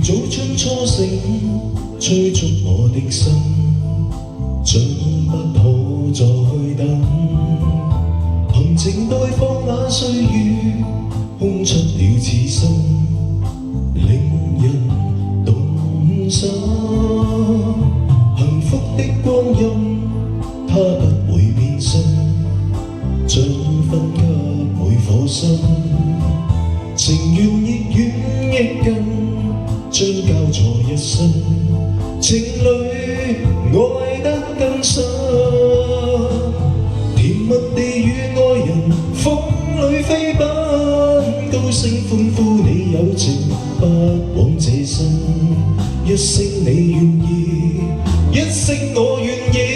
早春初醒，催促我的心，將不可再等。行程待放那歲月，空出了此生，令人動心。幸福的光陰，它不會變心，將分給每顆心。情願亦遠亦近，將交錯一生，情侶愛得更深。甜蜜地與愛人風裏飛奔，高聲歡呼你有情不枉這生。一聲你願意，一聲我願意。